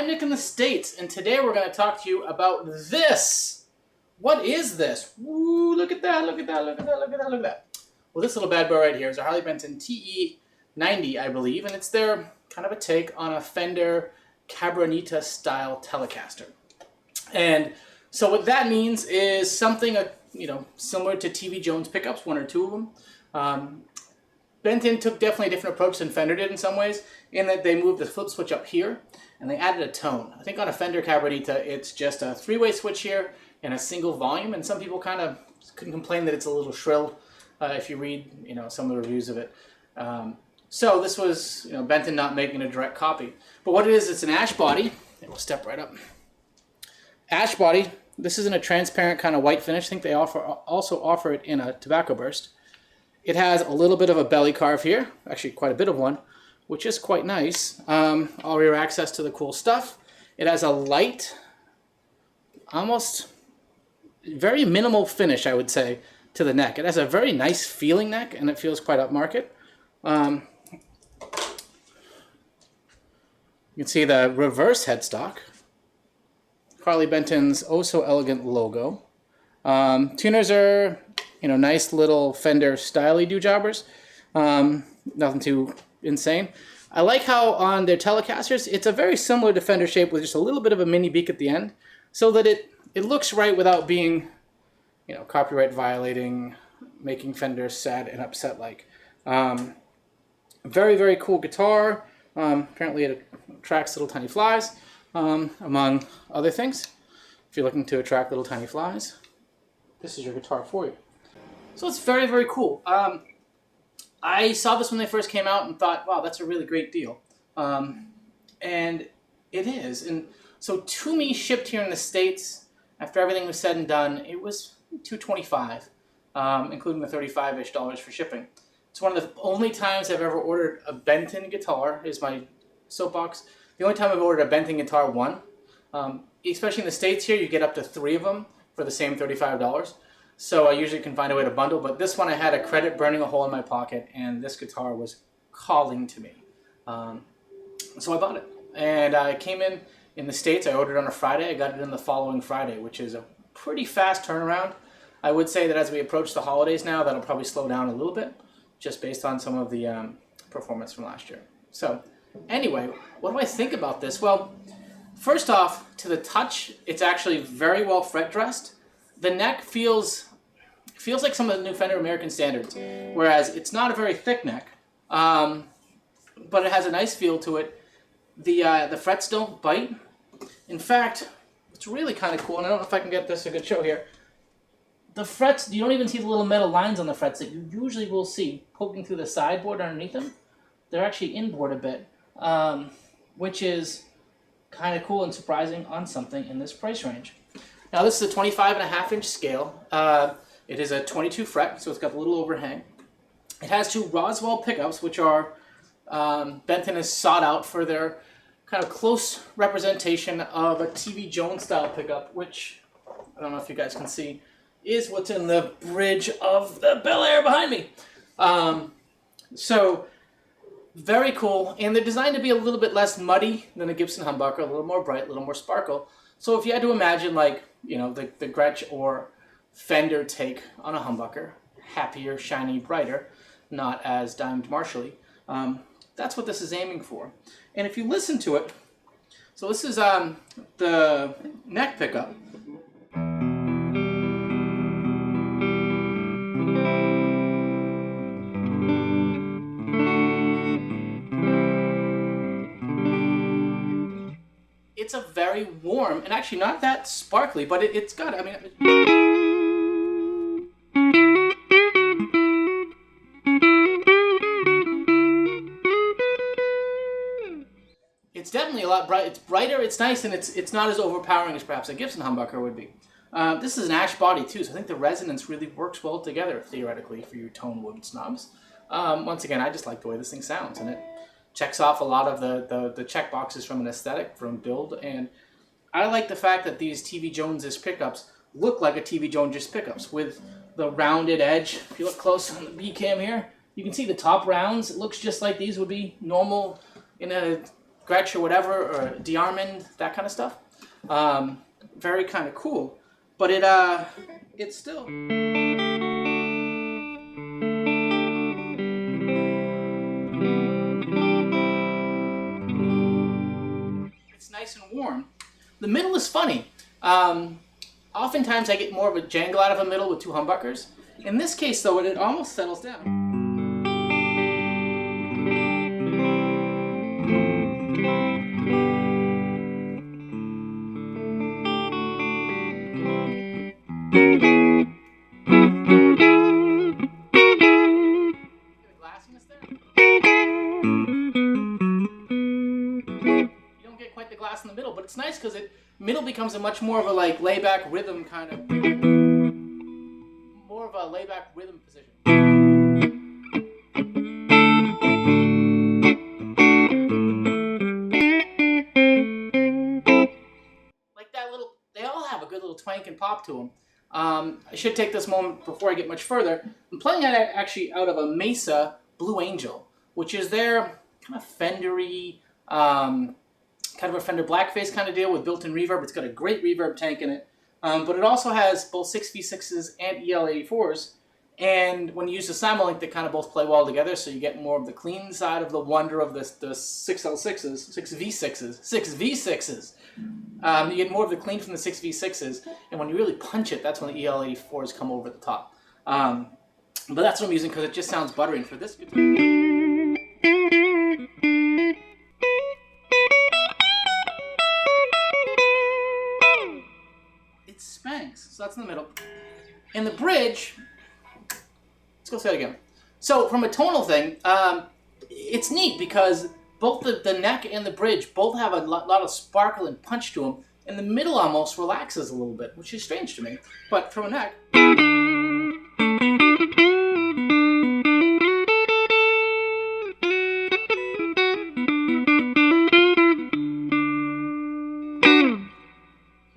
I'm Nick in the States, and today we're going to talk to you about this. What is this? Ooh, look at that, look at that, look at that, look at that, look at that. Well, this little bad boy right here is a Harley Benton TE-90, I believe, and it's their kind of a take on a Fender Cabronita style Telecaster. And so what that means is something similar to TV Jones pickups, one or two of them. Benton took definitely a different approach than Fender did in some ways, in that they moved the flip switch up here and they added a tone. I think on a Fender Cabronita, it's just a three-way switch here and a single volume, and some people kind of can complain that it's a little shrill if you read some of the reviews of it. So this was Benton not making a direct copy. But what it is, it's an ash body. And we'll step right up. Ash body. This isn't a transparent kind of white finish. I think they also offer it in a tobacco burst. It has a little bit of a belly carve here, actually quite a bit of one, which is quite nice. All rear access to the cool stuff. It has a light, almost very minimal finish, I would say, to the neck. It has a very nice feeling neck, and it feels quite upmarket. You can see the reverse headstock. Harley Benton's oh so elegant logo. Tuners are nice little Fender styly do-jobbers. Nothing too insane. I like how on their Telecasters, it's a very similar to Fender shape with just a little bit of a mini beak at the end, so that it looks right without being, copyright violating, making Fender sad and upset like. Very, very cool guitar. Apparently it attracts little tiny flies, among other things. If you're looking to attract little tiny flies, this is your guitar for you. So it's very, very cool. I saw this when they first came out and thought, wow, that's a really great deal. And it is. And so to me, shipped here in the States, after everything was said and done, it was $225, including the $35-ish for shipping. It's one of the only times I've ever ordered a Benton guitar, is my soapbox. The only time I've ordered a Benton guitar, especially in the States here, you get up to 3 of them for the same $35. So I usually can find a way to bundle, but this one I had a credit burning a hole in my pocket, and this guitar was calling to me. So I bought it. And I came in the States. I ordered on a Friday. I got it in the following Friday, which is a pretty fast turnaround. I would say that as we approach the holidays now, that'll probably slow down a little bit, just based on some of the performance from last year. So anyway, what do I think about this? Well, first off, to the touch, it's actually very well fret dressed. The neck feels like some of the new Fender American Standards, whereas it's not a very thick neck, but it has a nice feel to it. The frets don't bite. In fact, it's really kind of cool, and I don't know if I can get this a good show here. The frets, you don't even see the little metal lines on the frets that you usually will see poking through the sideboard underneath them. They're actually inboard a bit, which is kind of cool and surprising on something in this price range. Now this is a 25.5-inch scale. It is a 22 fret, so it's got a little overhang. It has 2 Roswell pickups, which are Benton has sought out for their kind of close representation of a TV Jones style pickup, which I don't know if you guys can see, is what's in the bridge of the Bel Air behind me. So very cool, and they're designed to be a little bit less muddy than a Gibson humbucker, a little more bright, a little more sparkle. So if you had to imagine the Gretsch or Fender take on a humbucker, happier, shiny, brighter, not as diamond martially, that's what this is aiming for. And if you listen to it, so this is the neck pickup. It's a very warm, and actually not that sparkly, but it's got, it's definitely a lot bright. It's brighter, it's nice, and it's not as overpowering as perhaps a Gibson humbucker would be. This is an ash body too, so I think the resonance really works well together, theoretically, for your tone wood snobs. Once again, I just like the way this thing sounds, and it checks off a lot of the check boxes from an aesthetic, from build, and I like the fact that these TV Jones' pickups look like a TV Jones' pickups with the rounded edge. If you look close on the B cam here, you can see the top rounds. It looks just like these would be normal in a Gretsch or whatever, or Diarmid, that kind of stuff. Very kind of cool, but it's still. It's nice and warm. The middle is funny. Oftentimes I get more of a jangle out of a middle with two humbuckers. In this case, though, it almost settles down. In the middle, but it's nice because middle becomes a much more of a like layback rhythm kind of, more of a layback rhythm position. Like that little, they all have a good little twank and pop to them. I should take this moment before I get much further. I'm playing it actually out of a Mesa Blue Angel, which is their kind of Fendery, kind of a Fender Blackface kind of deal with built-in reverb. It's got a great reverb tank in it, but it also has both 6V6s and EL84s, and when you use the Simulink, they kind of both play well together, so you get more of the clean side of the wonder of the 6L6s, 6V6s. You get more of the clean from the 6V6s, and when you really punch it, that's when the EL84s come over the top. But that's what I'm using because it just sounds buttery. And for this guitar, it spanks. So that's in the middle. And the bridge, let's go say it again. So from a tonal thing, it's neat because both the neck and the bridge both have a lot of sparkle and punch to them, and the middle almost relaxes a little bit, which is strange to me. But from a neck, get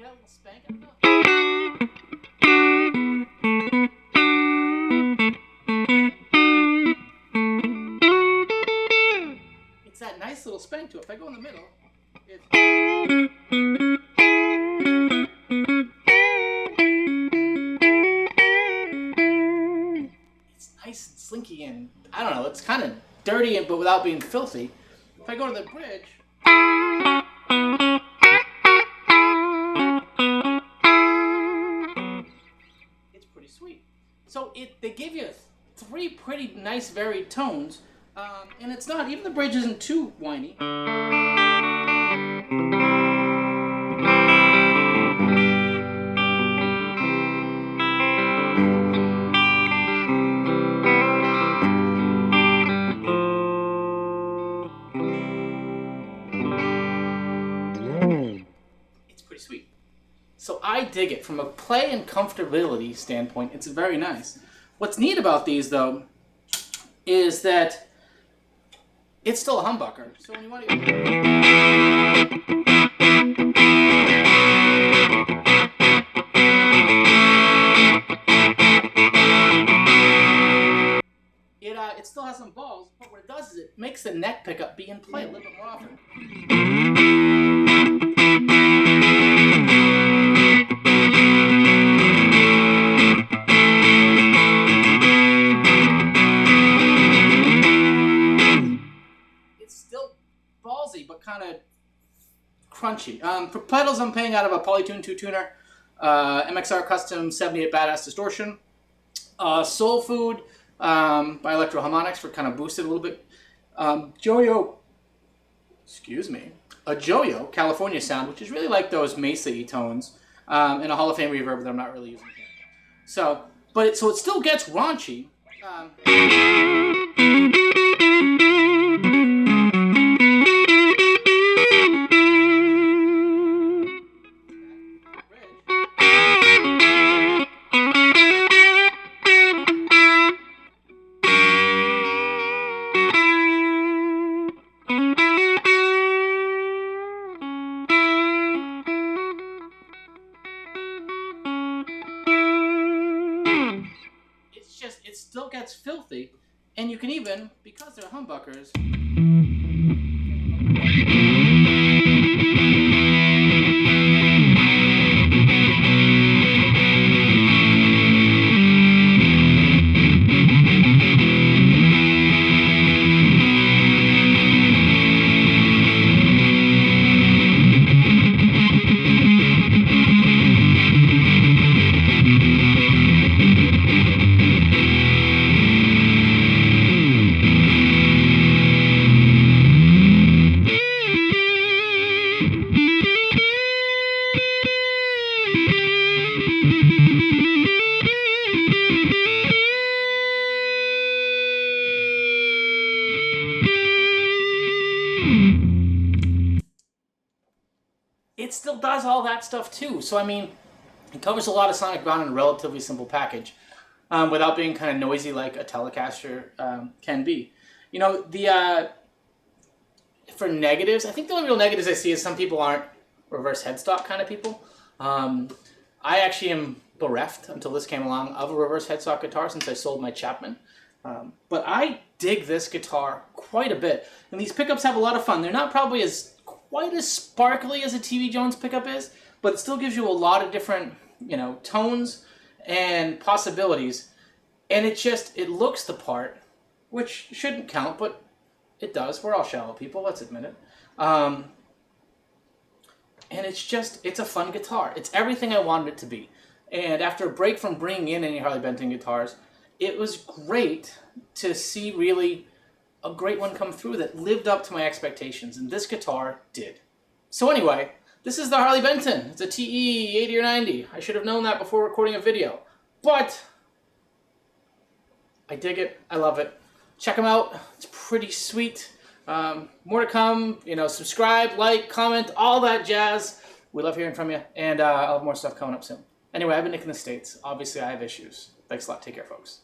a little spank in it. That nice little spank to it. If I go in the middle, it's nice and slinky and I don't know, it's kind of dirty but without being filthy. If I go to the bridge, it's pretty sweet. So they give you three pretty nice varied tones. And it's not, even the bridge isn't too whiny. It's pretty sweet. So I dig it. From a play and comfortability standpoint, it's very nice. What's neat about these, though, is that it's still a humbucker. So when you want to it still has some balls, but what it does is it makes the neck pickup be in play a little bit more often. But kind of crunchy. For pedals, I'm paying out of a Polytune 2-tuner, MXR Custom 78 Badass Distortion, Soul Food by Electro Harmonics for kind of boosted a little bit, a Joyo California sound, which is really like those Mesa-y tones, and a Hall of Fame reverb that I'm not really using here. So it still gets raunchy. It still gets filthy, and you can even, because they're humbuckers, does all that stuff too. So I mean, it covers a lot of sonic ground in a relatively simple package, without being kind of noisy like a Telecaster can be. You know, for negatives, I think the only real negatives I see is some people aren't reverse headstock kind of people. I actually am bereft, until this came along, of a reverse headstock guitar since I sold my Chapman. But I dig this guitar quite a bit. And these pickups have a lot of fun. They're not probably quite as sparkly as a TV Jones pickup is, but it still gives you a lot of different, you know, tones and possibilities. And it looks the part, which shouldn't count, but it does. We're all shallow people, let's admit it. And it's a fun guitar. It's everything I wanted it to be. And after a break from bringing in any Harley Benton guitars, it was great to see really a great one come through that lived up to my expectations, and this guitar did. So anyway, this is the Harley Benton. It's a TE-80 or 90. I should have known that before recording a video, but I dig it. I love it. Check them out. It's pretty sweet. More to come. You know, subscribe, like, comment, all that jazz. We love hearing from you, and I'll have more stuff coming up soon. Anyway, I've been Nick in the States. Obviously, I have issues. Thanks a lot. Take care, folks.